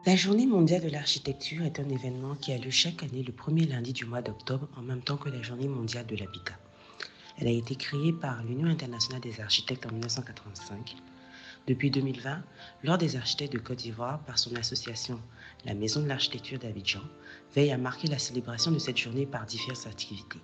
La Journée mondiale de l'architecture est un événement qui a lieu chaque année le premier lundi du mois d'octobre en même temps que la Journée mondiale de l'habitat. Elle a été créée par l'Union internationale des architectes en 1985. Depuis 2020, l'Ordre des architectes de Côte d'Ivoire, par son association La Maison de l'architecture d'Abidjan, veille à marquer la célébration de cette journée par diverses activités.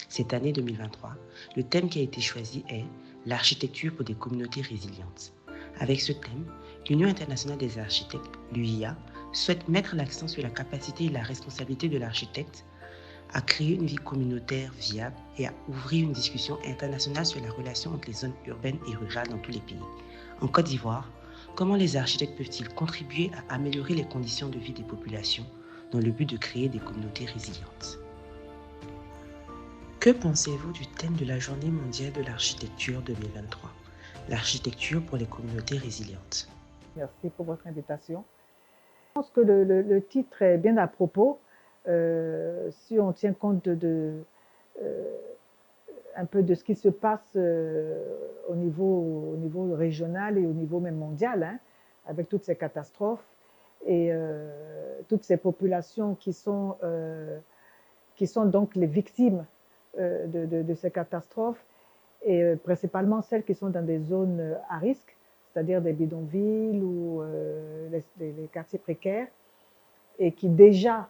Cette année 2023, le thème qui a été choisi est l'architecture pour des communautés résilientes. Avec ce thème, l'Union internationale des architectes, l'UIA, souhaite mettre l'accent sur la capacité et la responsabilité de l'architecte à créer une vie communautaire viable et à ouvrir une discussion internationale sur la relation entre les zones urbaines et rurales dans tous les pays. En Côte d'Ivoire, comment les architectes peuvent-ils contribuer à améliorer les conditions de vie des populations dans le but de créer des communautés résilientes? Que pensez-vous du thème de la Journée mondiale de l'architecture 2023, l'architecture pour les communautés résilientes? Merci pour votre invitation. Je pense que le titre est bien à propos si on tient compte un peu de ce qui se passe au niveau régional et au niveau même mondial, hein, avec toutes ces catastrophes et toutes ces populations qui sont donc les victimes de ces catastrophes et principalement celles qui sont dans des zones à risque, c'est-à-dire des bidonvilles ou les quartiers précaires, et qui déjà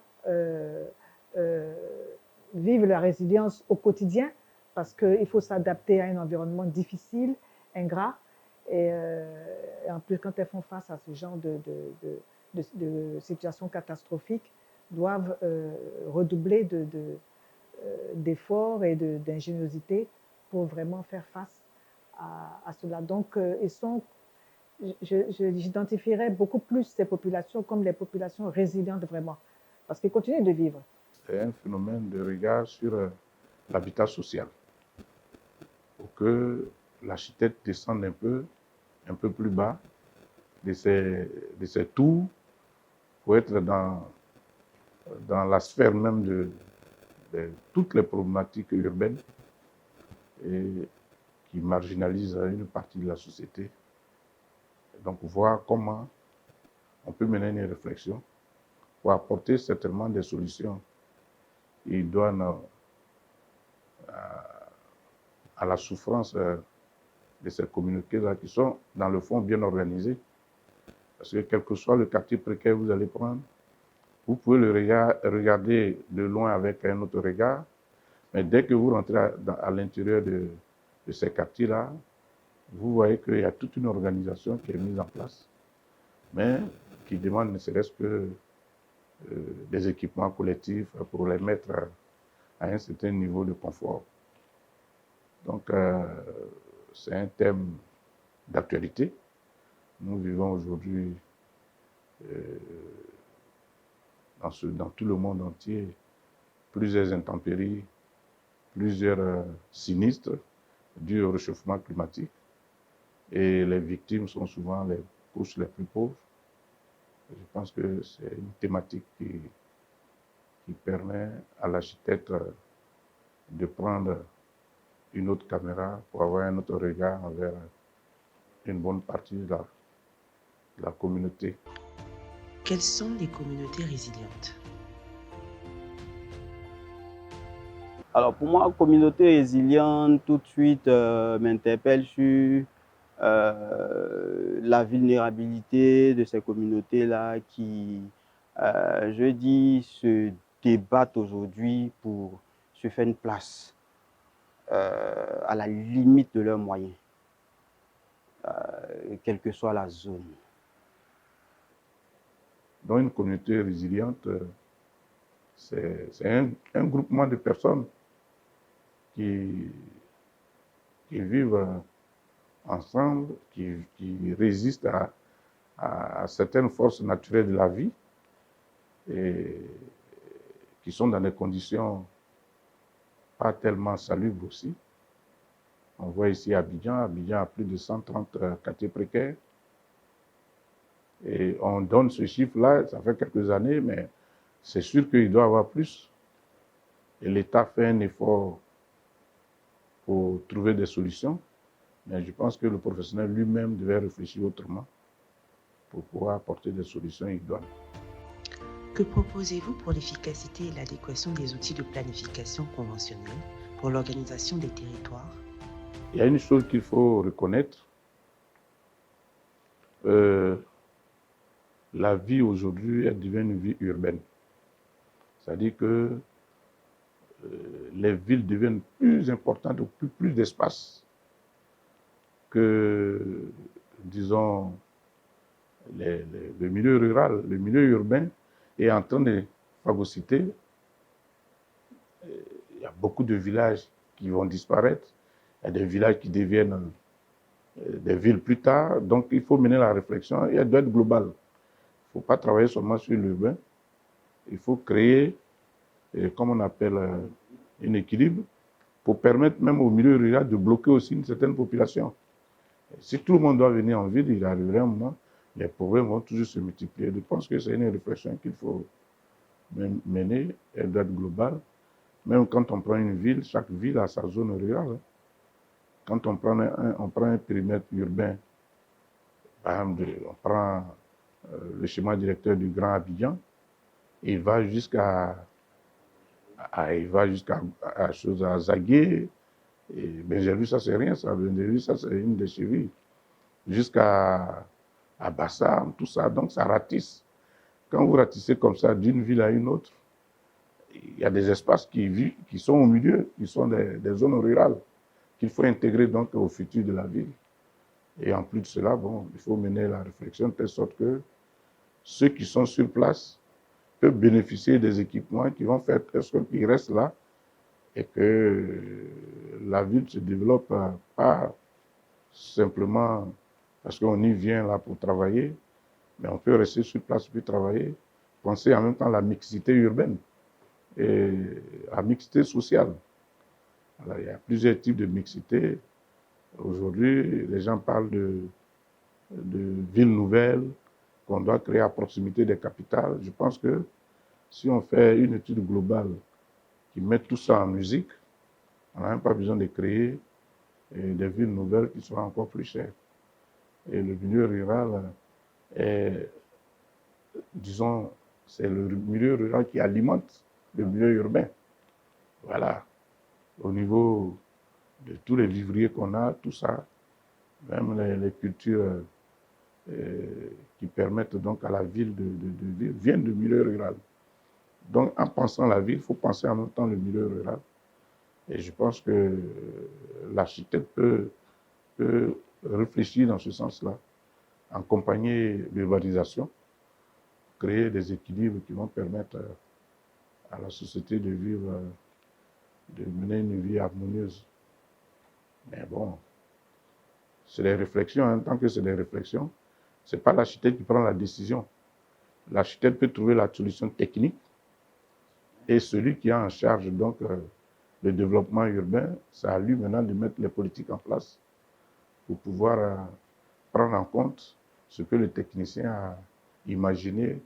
vivent la résilience au quotidien, parce qu'il faut s'adapter à un environnement difficile, ingrat, et en plus quand elles font face à ce genre de situations catastrophiques, doivent redoubler d'efforts et d'ingéniosité pour vraiment faire face à cela. Donc, j'identifierais beaucoup plus ces populations comme les populations résilientes vraiment, parce qu'ils continuent de vivre. C'est un phénomène de regard sur l'habitat social, pour que l'architecte descende un peu plus bas de ses tours, pour être dans la sphère même de toutes les problématiques urbaines et qui marginalisent une partie de la société. Donc voir comment on peut mener une réflexion pour apporter certainement des solutions idoines à la souffrance de ces communautés-là qui sont dans le fond bien organisées. Parce que quel que soit le quartier précaire que vous allez prendre, vous pouvez le regarder de loin avec un autre regard, mais dès que vous rentrez à l'intérieur de ces quartiers-là, vous voyez qu'il y a toute une organisation qui est mise en place, mais qui demande ne serait-ce que des équipements collectifs pour les mettre à un certain niveau de confort. Donc, c'est un thème d'actualité. Nous vivons aujourd'hui dans tout le monde entier plusieurs intempéries, plusieurs sinistres dus au réchauffement climatique. Et les victimes sont souvent les couches les plus pauvres. Je pense que c'est une thématique qui permet à l'architecte de prendre une autre caméra pour avoir un autre regard envers une bonne partie de la communauté. Quelles sont les communautés résilientes? Alors pour moi, communauté résiliente, tout de suite m'interpelle sur la vulnérabilité de ces communautés-là qui, je dis, se débattent aujourd'hui pour se faire une place à la limite de leurs moyens, quelle que soit la zone. Dans une communauté résiliente, c'est un groupement de personnes qui vivent ensemble, qui résistent à certaines forces naturelles de la vie et qui sont dans des conditions pas tellement salubres aussi. On voit ici Abidjan a plus de 130 quartiers précaires. Et on donne ce chiffre-là, ça fait quelques années, mais c'est sûr qu'il doit y avoir plus. Et l'État fait un effort pour trouver des solutions. Mais je pense que le professionnel lui-même devait réfléchir autrement pour pouvoir apporter des solutions idoines. Que proposez-vous pour l'efficacité et l'adéquation des outils de planification conventionnelle pour l'organisation des territoires? Il y a une chose qu'il faut reconnaître. La vie aujourd'hui, elle devient une vie urbaine. C'est-à-dire que les villes deviennent plus importantes, plus d'espace que, disons, le milieu rural. Le milieu urbain est en train de phagocyter. Il y a beaucoup de villages qui vont disparaître. Il y a des villages qui deviennent des villes plus tard. Donc, il faut mener la réflexion et elle doit être globale. Il ne faut pas travailler seulement sur l'urbain. Il faut créer, comme on appelle, un équilibre pour permettre même au milieu rural de bloquer aussi une certaine population. Si tout le monde doit venir en ville, il arriverait un moment, les problèmes vont toujours se multiplier. Je pense que c'est une réflexion qu'il faut mener. Elle doit être globale. Même quand on prend une ville, chaque ville a sa zone rurale. Quand on prend un périmètre urbain, par exemple, on prend le schéma directeur du Grand Abidjan, il va jusqu'à Zagué. Et Benjerville, ça c'est rien, ça. Benjerville, ça c'est une des chevilles. Jusqu'à Bassam, tout ça. Donc ça ratisse. Quand vous ratissez comme ça d'une ville à une autre, il y a des espaces qui sont au milieu, qui sont des zones rurales, qu'il faut intégrer donc au futur de la ville. Et en plus de cela, bon, il faut mener la réflexion de telle sorte que ceux qui sont sur place peuvent bénéficier des équipements qui vont faire qu'ils restent là et que la ville se développe pas simplement parce qu'on y vient là pour travailler, mais on peut rester sur place puis travailler, penser en même temps à la mixité urbaine et à la mixité sociale. Alors, il y a plusieurs types de mixité. Aujourd'hui, les gens parlent de villes nouvelles qu'on doit créer à proximité des capitales. Je pense que si on fait une étude globale qui met tout ça en musique, on n'a même pas besoin de créer des villes nouvelles qui seront encore plus chères. Et le milieu rural est, disons, c'est le milieu rural qui alimente le milieu urbain. Voilà. Au niveau de tous les vivriers qu'on a, tout ça, même les cultures qui permettent donc à la ville de vivre, viennent du milieu rural. Donc, en pensant la ville, il faut penser en même temps le milieu rural. Et je pense que l'architecte peut réfléchir dans ce sens-là, accompagner l'urbanisation, créer des équilibres qui vont permettre à la société de vivre, de mener une vie harmonieuse. Mais bon, c'est des réflexions. En tant que c'est des réflexions, ce n'est pas l'architecte qui prend la décision. L'architecte peut trouver la solution technique et celui qui a en charge donc le développement urbain, c'est à lui maintenant de mettre les politiques en place pour pouvoir prendre en compte ce que le technicien a imaginé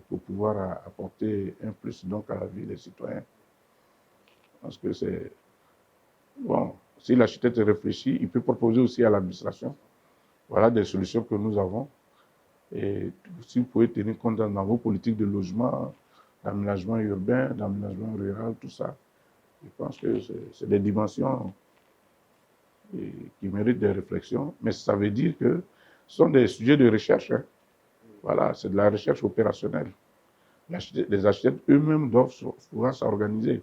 pour pouvoir apporter un plus donc à la vie des citoyens. Parce que c'est... Bon, si l'architecte réfléchit, il peut proposer aussi à l'administration. Voilà des solutions que nous avons. Et si vous pouvez tenir compte dans vos politiques de logement, d'aménagement urbain, d'aménagement rural, tout ça, je pense que c'est des dimensions qui méritent des réflexions. Mais ça veut dire que ce sont des sujets de recherche. Hein. Voilà, c'est de la recherche opérationnelle. Les architectes eux-mêmes doivent pouvoir s'organiser.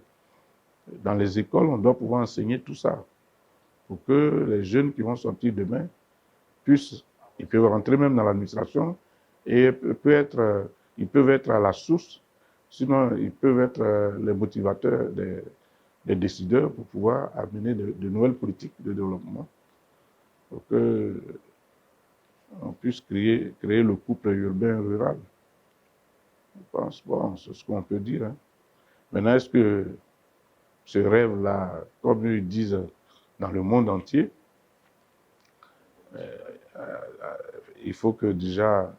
Dans les écoles, on doit pouvoir enseigner tout ça pour que les jeunes qui vont sortir demain ils peuvent rentrer même dans l'administration et ils peuvent être à la source, sinon ils peuvent être les motivateurs des décideurs pour pouvoir amener de nouvelles politiques de développement pour qu'on puisse créer le couple urbain-rural. Je pense, bon, c'est ce qu'on peut dire. Hein. Maintenant, est-ce que ce rêve-là, comme ils disent dans le monde entier, il faut que déjà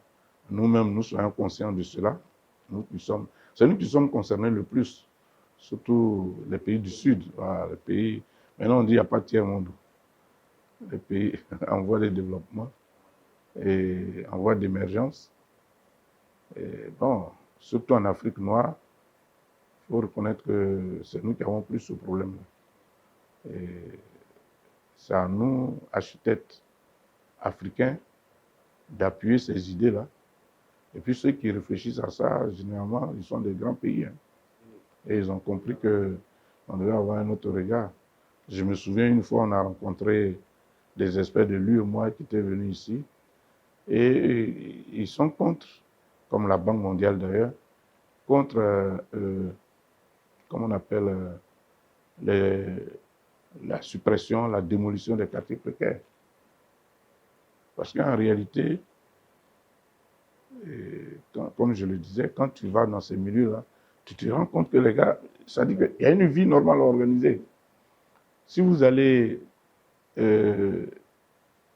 nous-mêmes nous soyons conscients de cela. C'est nous qui sommes concernés le plus, surtout les pays du Sud. Voilà, les pays, maintenant on dit qu'il n'y a pas de tiers-monde. Les pays en voie de développement. et en voie d'émergence. Et bon, surtout en Afrique noire, il faut reconnaître que c'est nous qui avons plus ce problème-là. Et c'est à nous, architectes africains, d'appuyer ces idées-là. Et puis ceux qui réfléchissent à ça, généralement, ils sont des grands pays. Hein. Et ils ont compris qu'on devait avoir un autre regard. Je me souviens une fois, on a rencontré des experts de l'UEMOA qui étaient venus ici. Et ils sont contre, comme la Banque mondiale d'ailleurs, contre, comment on appelle, la suppression, la démolition des quartiers précaires. Parce qu'en réalité, comme je le disais, quand tu vas dans ces milieux-là, tu te rends compte que les gars, ça dit qu'il y a une vie normale organisée. Si vous allez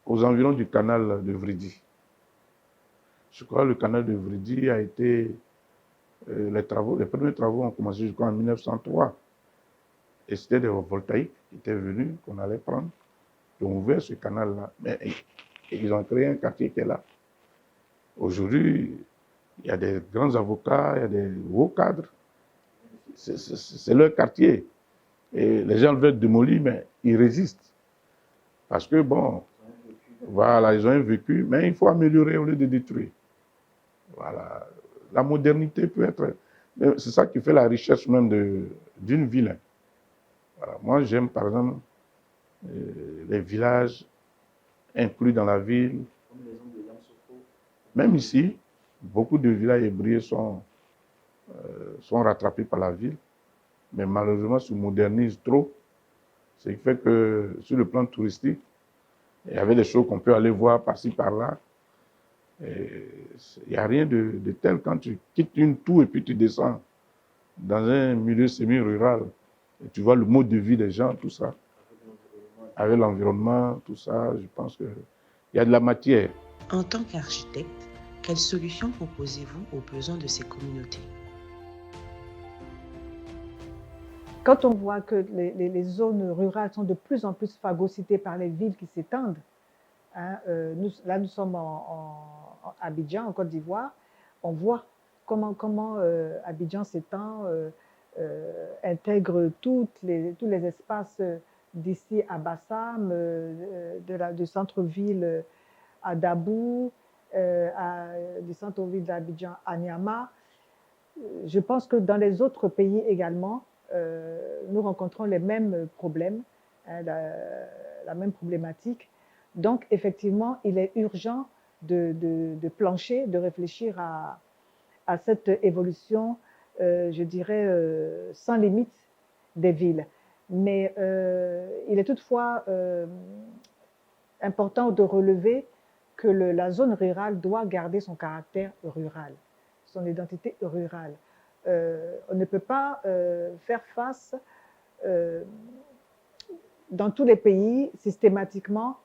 aux environs du canal de Vridi, je crois que le canal de Vridi a été, les premiers travaux ont commencé, je crois, en 1903. Et c'était des voltaïques qui étaient venus, qu'on allait prendre, qui ont ouvert ce canal-là. Mais ils ont créé un quartier qui est là. Aujourd'hui, il y a des grands avocats, il y a des hauts cadres. C'est leur quartier. Et les gens veulent démolir, mais ils résistent. Parce que, bon, voilà, ils ont un vécu, mais il faut améliorer au lieu de détruire. Voilà. La modernité peut être... C'est ça qui fait la richesse même d'une ville. Voilà. Moi, j'aime, par exemple, les villages inclus dans la ville. Même ici, beaucoup de villages hébrieux sont rattrapés par la ville, mais malheureusement se modernisent trop. Ce qui fait que sur le plan touristique, il y avait des choses qu'on peut aller voir par-ci, par-là. Il n'y a rien de tel quand tu quittes une tour et puis tu descends dans un milieu semi-rural. Et tu vois le mode de vie des gens, tout ça. Avec l'environnement, tout ça, je pense qu'il y a de la matière. En tant qu'architecte, quelles solutions proposez-vous aux besoins de ces communautés? Quand on voit que les zones rurales sont de plus en plus phagocytées par les villes qui s'étendent, hein, nous sommes en Abidjan, en Côte d'Ivoire, on voit comment Abidjan s'étend, intègre tous les espaces d'ici à Bassam, du centre-ville à Dabou, du centre-ville d'Abidjan à Niama. Je pense que dans les autres pays également, nous rencontrons les mêmes problèmes, hein, la même problématique. Donc, effectivement, il est urgent de plancher, de réfléchir à cette évolution, je dirais, sans limite des villes. Mais il est toutefois important de relever que la zone rurale doit garder son caractère rural, son identité rurale. On ne peut pas faire face dans tous les pays systématiquement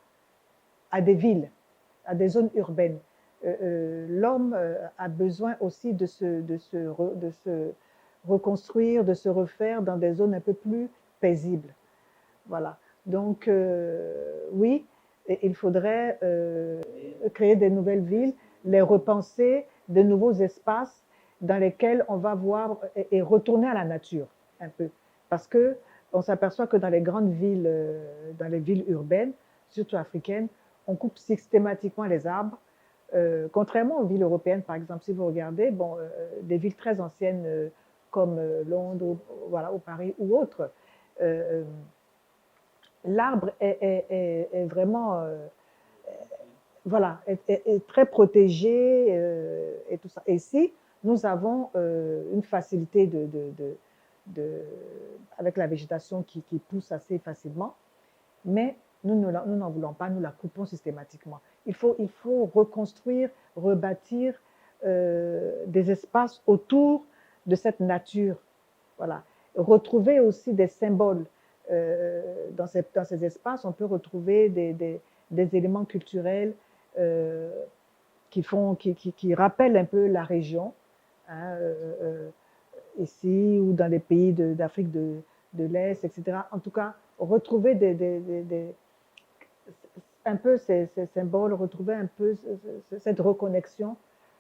à des villes, à des zones urbaines. L'homme a besoin aussi de se reconstruire, de se refaire dans des zones un peu plus paisibles. Voilà. Donc, oui, il faudrait créer des nouvelles villes, les repenser, de nouveaux espaces dans lesquels on va voir et retourner à la nature un peu. Parce que on s'aperçoit que dans les grandes villes, dans les villes urbaines, surtout africaines, on coupe systématiquement les arbres. Contrairement aux villes européennes, par exemple, si vous regardez, bon, des villes très anciennes comme Londres, voilà, ou Paris ou autres, l'arbre est vraiment voilà, est très protégé et tout ça. Et si nous avons une facilité avec la végétation qui pousse assez facilement, mais nous n'en voulons pas, nous la coupons systématiquement. Il faut reconstruire, rebâtir des espaces autour de cette nature. Voilà. Retrouver aussi des symboles. Dans ces espaces, on peut retrouver des éléments culturels qui rappellent un peu la région, hein, ici ou dans les pays d'Afrique de l'Est, etc. En tout cas, retrouver un peu ces symboles, retrouver un peu cette reconnexion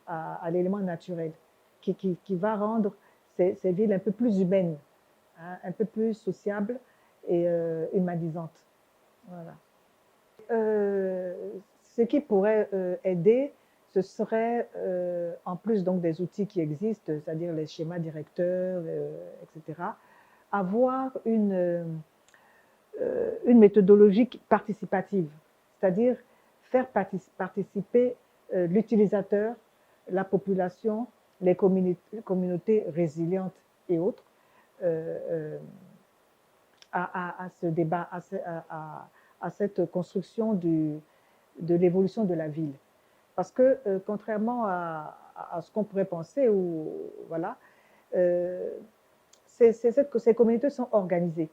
à l'élément naturel qui va rendre ces villes un peu plus humaines, hein, un peu plus sociables et humanisantes. Voilà. Ce qui pourrait aider, ce serait, en plus donc des outils qui existent, c'est-à-dire les schémas directeurs, etc., avoir une méthodologie participative, c'est-à-dire faire participer l'utilisateur, la population, les communautés résilientes et autres à ce débat, à cette construction de l'évolution de la ville. Parce que contrairement à ce qu'on pourrait penser, voilà, ces communautés sont organisées.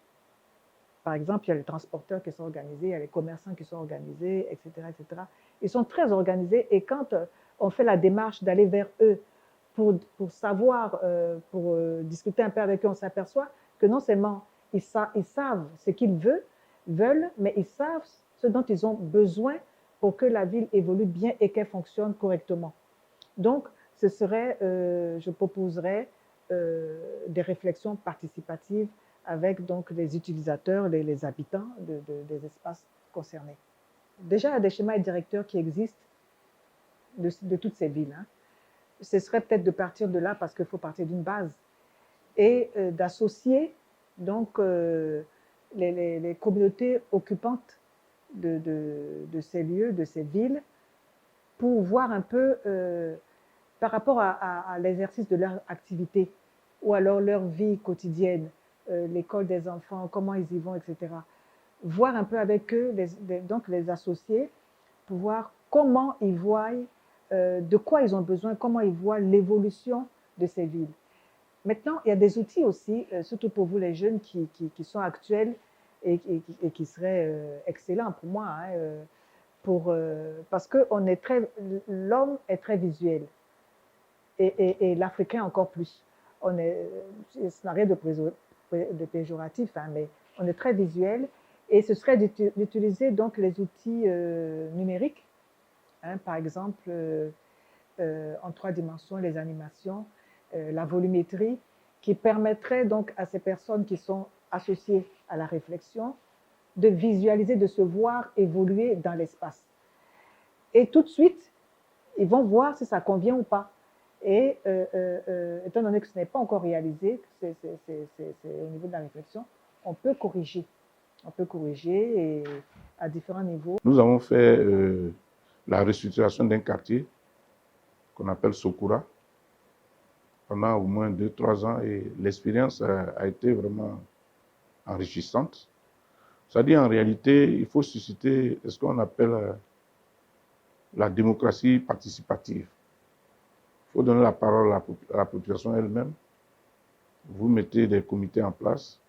Par exemple, il y a les transporteurs qui sont organisés, il y a les commerçants qui sont organisés, etc., etc. Ils sont très organisés et quand on fait la démarche d'aller vers eux pour savoir, pour discuter un peu avec eux, on s'aperçoit que non seulement ils savent ce qu'ils veulent, mais ils savent ce dont ils ont besoin pour que la ville évolue bien et qu'elle fonctionne correctement. Donc, ce serait, je proposerais des réflexions participatives avec donc les utilisateurs, les habitants des espaces concernés. Déjà, il y a des schémas directeurs qui existent de toutes ces villes. Hein. Ce serait peut-être de partir de là parce qu'il faut partir d'une base et d'associer donc les communautés occupantes de ces lieux, de ces villes, pour voir un peu par rapport à l'exercice de leur activité ou alors leur vie quotidienne, l'école des enfants, comment ils y vont, etc. Voir un peu avec eux, donc les associer, pour voir comment ils voient, de quoi ils ont besoin, comment ils voient l'évolution de ces villes. Maintenant, il y a des outils aussi, surtout pour vous les jeunes qui sont actuels et qui seraient excellents pour moi, hein, parce que l'homme est très visuel et l'Africain encore plus. Ce n'a rien de péjoratif, hein, mais on est très visuel et ce serait d'utiliser donc les outils numériques, hein, par exemple en 3 dimensions, les animations, la volumétrie, qui permettrait donc à ces personnes qui sont associées à la réflexion de visualiser, de se voir évoluer dans l'espace. Et tout de suite, ils vont voir si ça convient ou pas. Et étant donné que ce n'est pas encore réalisé, c'est au niveau de la réflexion, on peut corriger. On peut corriger et à différents niveaux. Nous avons fait la restructuration d'un quartier qu'on appelle Sokura pendant au moins 2-3 ans et l'expérience a été vraiment enrichissante. C'est-à-dire en réalité, il faut susciter ce qu'on appelle la démocratie participative. Il faut donner la parole à la population elle-même. Vous mettez des comités en place,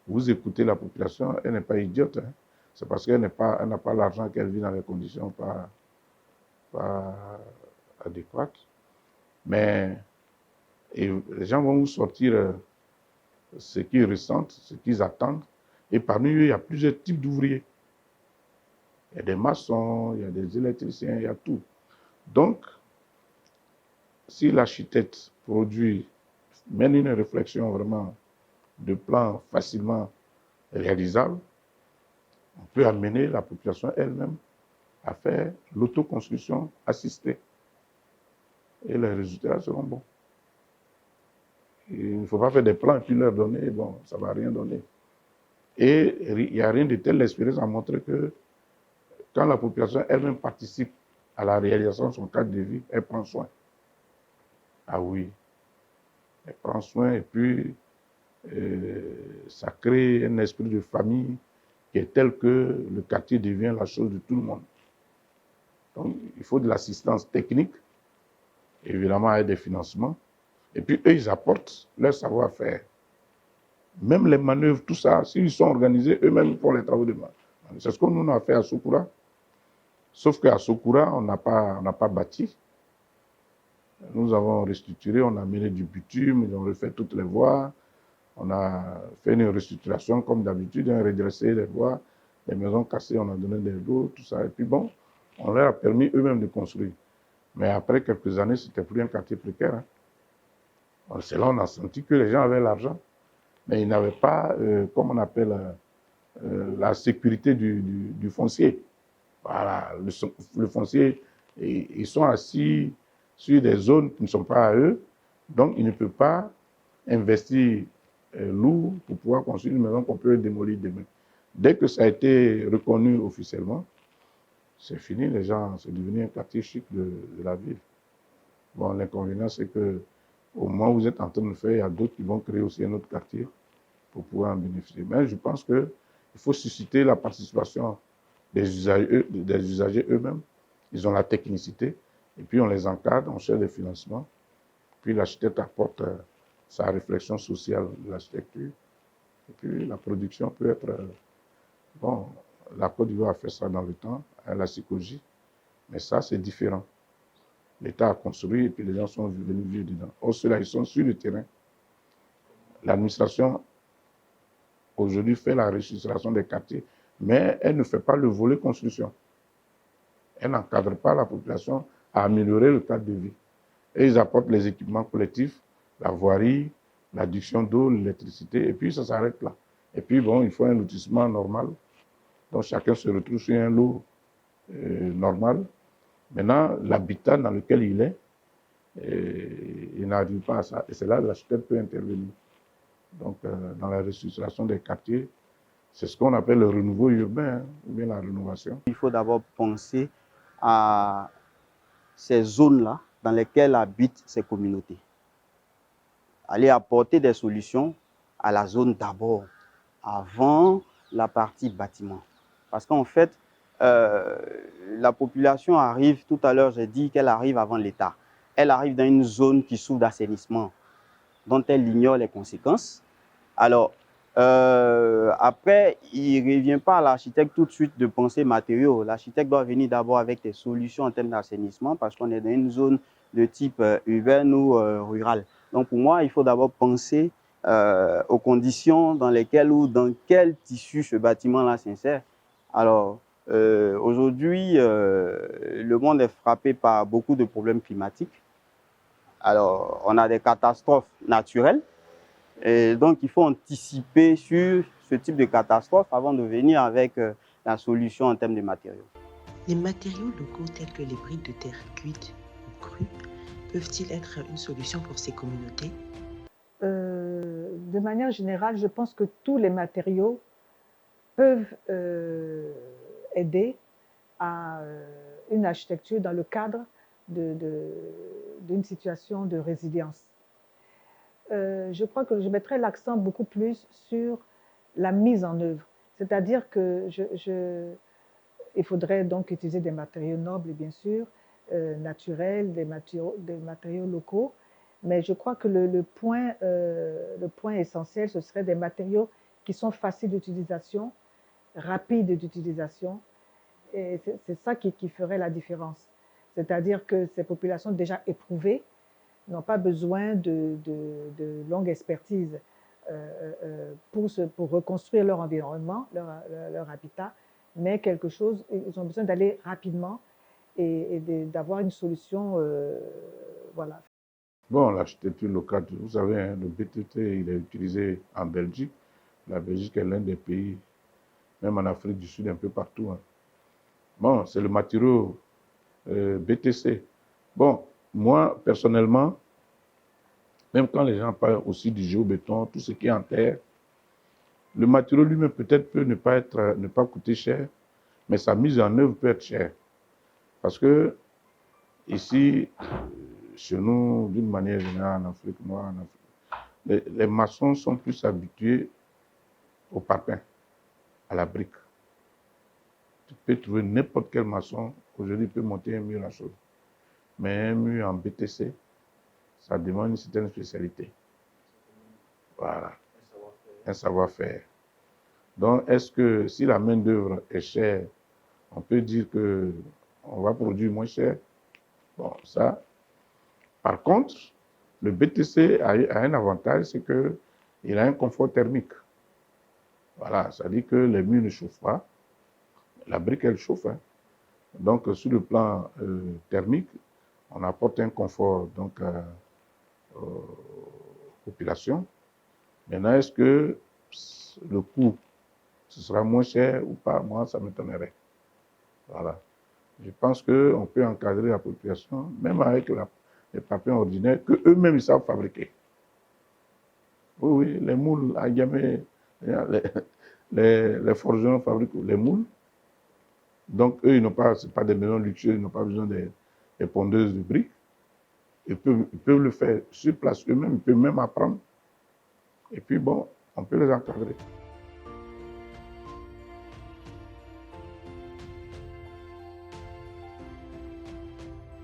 vous écoutez la population, elle n'est pas idiote. Hein. C'est parce qu'elle n'a pas l'argent qu'elle vit dans les conditions pas adéquates. Mais les gens vont vous sortir ce qu'ils ressentent, ce qu'ils attendent. Et parmi eux, il y a plusieurs types d'ouvriers. Il y a des maçons, il y a des électriciens, il y a tout. Donc, si l'architecte mène une réflexion vraiment de plan facilement réalisable, on peut amener la population elle-même à faire l'autoconstruction assistée. Et les résultats seront bons. Il ne faut pas faire des plans et puis leur donner, bon, ça ne va rien donner. Et il n'y a rien de tel, l'expérience a montré que quand la population elle-même participe à la réalisation de son cadre de vie, elle prend soin. Ah oui, elle prend soin et puis ça crée un esprit de famille qui est tel que le quartier devient la chose de tout le monde. Donc, il faut de l'assistance technique, évidemment avec des financements, et puis eux, ils apportent leur savoir-faire. Même les manœuvres, tout ça, s'ils sont organisés, eux-mêmes font les travaux de main. C'est ce que nous avons fait à Sokura. Sauf qu'à Sokura, on n'a pas bâti. Nous avons restructuré, on a amené du bitume, on a refait toutes les voies. On a fait une restructuration comme d'habitude, on a redressé les voies. les maisons cassées, on a donné des lots, tout ça. Et puis bon, on leur a permis eux-mêmes de construire. Mais après quelques années, ce n'était plus un quartier précaire. Hein. C'est là on a senti que les gens avaient l'argent, mais ils n'avaient pas, comme on appelle, la sécurité du foncier. Voilà, le foncier, ils sont assis sur des zones qui ne sont pas à eux, donc ils ne peuvent pas investir lourd pour pouvoir construire une maison qu'on peut démolir demain. Dès que ça a été reconnu officiellement, c'est fini, les gens, c'est devenu un quartier chic de la ville. Bon, l'inconvénient, c'est que au moment où vous êtes en train de le faire, il y a d'autres qui vont créer aussi un autre quartier pour pouvoir en bénéficier. Mais je pense qu'il faut susciter la participation des usagers eux-mêmes. Ils ont la technicité, et puis on les encadre, on cherche des financements, puis l'architecte apporte sa réflexion sociale de l'architecture, et puis la production peut être... bon, la Côte d'Ivoire a fait ça dans le temps, la psychologie, mais ça c'est différent. L'État a construit et puis les gens sont venus vivre dedans. Or, ceux-là, ils sont sur le terrain. L'administration, aujourd'hui, fait la restructuration des quartiers, mais elle ne fait pas le volet construction. Elle n'encadre pas la population à améliorer le cadre de vie. Et ils apportent les équipements collectifs, la voirie, l'adduction d'eau, l'électricité, et puis ça s'arrête là. Et puis, bon, il faut un lotissement normal. Donc, chacun se retrouve sur un lot normal. Maintenant, l'habitat dans lequel il est, il n'arrive pas à ça. Et c'est là que l'architecte peut intervenir. Donc, dans la restructuration des quartiers, c'est ce qu'on appelle le renouveau urbain, ou bien la rénovation. Il faut d'abord penser à ces zones-là dans lesquelles habitent ces communautés. Aller apporter des solutions à la zone d'abord, avant la partie bâtiment. Parce qu'en fait, la population arrive, tout à l'heure j'ai dit qu'elle arrive avant l'État. Elle arrive dans une zone qui souffre d'assainissement, dont elle ignore les conséquences. Alors, après, il ne revient pas à l'architecte tout de suite de penser matériaux. L'architecte doit venir d'abord avec des solutions en termes d'assainissement parce qu'on est dans une zone de type urbaine ou rurale. Donc, pour moi, il faut d'abord penser aux conditions dans lesquelles ou dans quel tissu ce bâtiment-là s'insère. Alors, aujourd'hui, le monde est frappé par beaucoup de problèmes climatiques. Alors, on a des catastrophes naturelles. Et donc, il faut anticiper sur ce type de catastrophe avant de venir avec la solution en termes de matériaux. Les matériaux locaux tels que les briques de terre cuites ou crues peuvent-ils être une solution pour ces communautés? De manière générale, je pense que tous les matériaux peuvent aider à une architecture dans le cadre d'une situation de résilience. Je crois que je mettrais l'accent beaucoup plus sur la mise en œuvre. C'est-à-dire que il faudrait donc utiliser des matériaux nobles, bien sûr, naturels, des matériaux locaux. Mais je crois que le point essentiel, ce serait des matériaux qui sont faciles d'utilisation, rapides d'utilisation. Et c'est ça qui ferait la différence. C'est-à-dire que ces populations déjà éprouvées n'ont pas besoin de longue expertise pour reconstruire leur environnement, leur habitat, mais quelque chose, ils ont besoin d'aller rapidement et d'avoir une solution, voilà. Bon, l'architecture locale, vous savez, hein, le BTT, il est utilisé en Belgique. La Belgique est l'un des pays, même en Afrique du Sud, un peu partout. Hein. Bon, c'est le matériau BTC. Bon, moi, personnellement, même quand les gens parlent aussi du géobéton, tout ce qui est en terre, le matériau lui-même peut-être peut ne pas coûter cher, mais sa mise en œuvre peut être chère. Parce que ici, chez nous, d'une manière générale, en Afrique noire, les maçons sont plus habitués au papin, à la brique. Tu peux trouver n'importe quel maçon, aujourd'hui, peut monter un mur à chaude. Mais un mur en BTC, ça demande une certaine spécialité. Voilà. Un savoir-faire. Donc, est-ce que si la main-d'œuvre est chère, on peut dire qu'on va produire moins cher? Bon, ça. Par contre, le BTC a un avantage, c'est qu'il a un confort thermique. Voilà, ça dit que les murs ne chauffent pas. la brique, elle chauffe. Hein. Donc, sur le plan thermique, on apporte un confort donc, aux populations. Maintenant, est-ce que le coût, ce sera moins cher ou pas? Moi, ça m'étonnerait. Voilà. Je pense qu'on peut encadrer la population, même avec les papiers ordinaires, qu'eux-mêmes ils savent fabriquer. Oui, oui, les moules, à jamais, les forgerons fabriquent les moules. Donc, eux, ils n'ont pas, ce pas des maisons luxueuses, ils n'ont pas besoin des pondeuses de briques. Ils peuvent le faire sur place eux-mêmes, ils peuvent même apprendre. Et puis, bon, on peut les encadrer.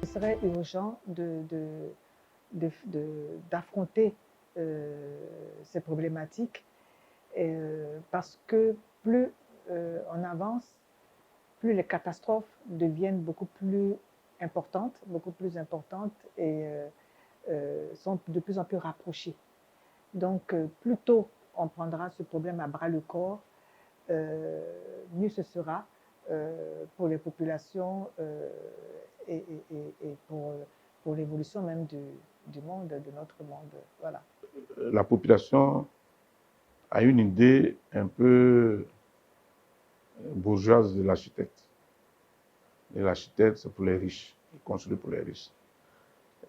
Il serait urgent d'affronter ces problématiques parce que plus on avance, plus les catastrophes deviennent beaucoup plus importantes et sont de plus en plus rapprochées. Donc, plus tôt on prendra ce problème à bras le corps, mieux ce sera pour les populations et pour l'évolution même du monde, de notre monde. Voilà. La population a une idée un peu bourgeoise de l'architecte. Et l'architecte, c'est pour les riches, il construit pour les riches.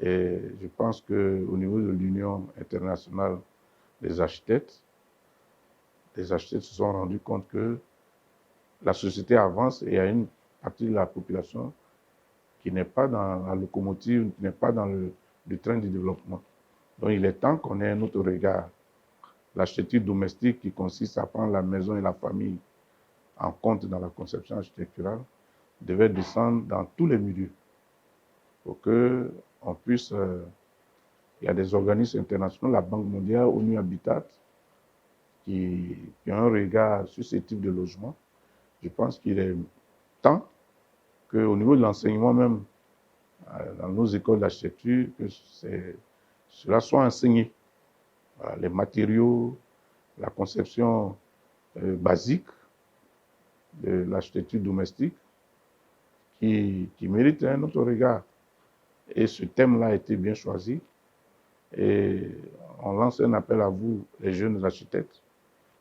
Et je pense qu'au niveau de l'Union internationale des architectes, les architectes se sont rendus compte que la société avance et il y a une partie de la population qui n'est pas dans la locomotive, qui n'est pas dans le train du développement. Donc il est temps qu'on ait un autre regard. L'architecture domestique qui consiste à prendre la maison et la famille en compte dans la conception architecturale devait descendre dans tous les milieux pour qu'on puisse... il y a des organismes internationaux, la Banque mondiale, ONU Habitat, qui ont un regard sur ce type de logement. Je pense qu'il est temps qu'au niveau de l'enseignement même, dans nos écoles d'architecture, que cela soit enseigné. Voilà, les matériaux, la conception basique de l'architecture domestique qui mérite un autre regard. Et ce thème-là a été bien choisi. Et on lance un appel à vous, les jeunes architectes.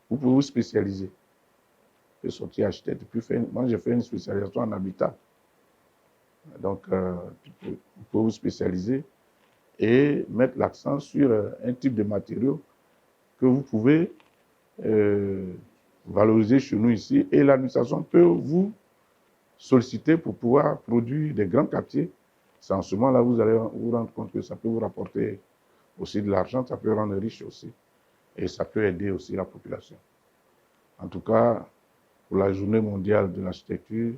Vous pouvez vous spécialiser. Vous pouvez sortir architecte. Moi, j'ai fait une spécialisation en habitat. Donc, vous pouvez vous spécialiser et mettre l'accent sur un type de matériaux que vous pouvez valoriser chez nous ici. Et l'administration peut vous solliciter pour pouvoir produire des grands quartiers. C'est en ce moment-là que vous allez vous rendre compte que ça peut vous rapporter aussi de l'argent, ça peut rendre riche aussi. Et ça peut aider aussi la population. En tout cas, pour la journée mondiale de l'architecture,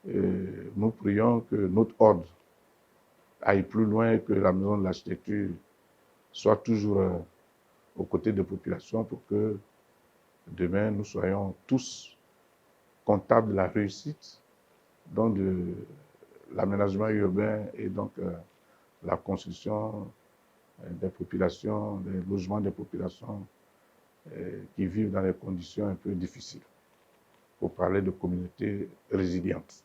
nous prions que notre ordre aille plus loin, que la maison de l'architecture soit toujours aux côtés des populations pour que demain nous soyons tous comptables de la réussite, donc de l'aménagement urbain et donc la construction des populations, des logements des populations qui vivent dans des conditions un peu difficiles, pour parler de communautés résilientes.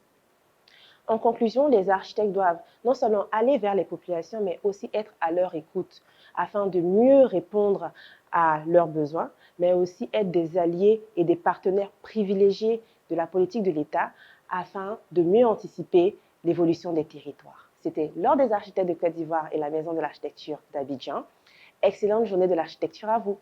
En conclusion, les architectes doivent non seulement aller vers les populations, mais aussi être à leur écoute afin de mieux répondre à leurs besoins, mais aussi être des alliés et des partenaires privilégiés de la politique de l'État afin de mieux anticiper l'évolution des territoires. C'était l'Ordre des architectes de Côte d'Ivoire et la Maison de l'architecture d'Abidjan. Excellente journée de l'architecture à vous.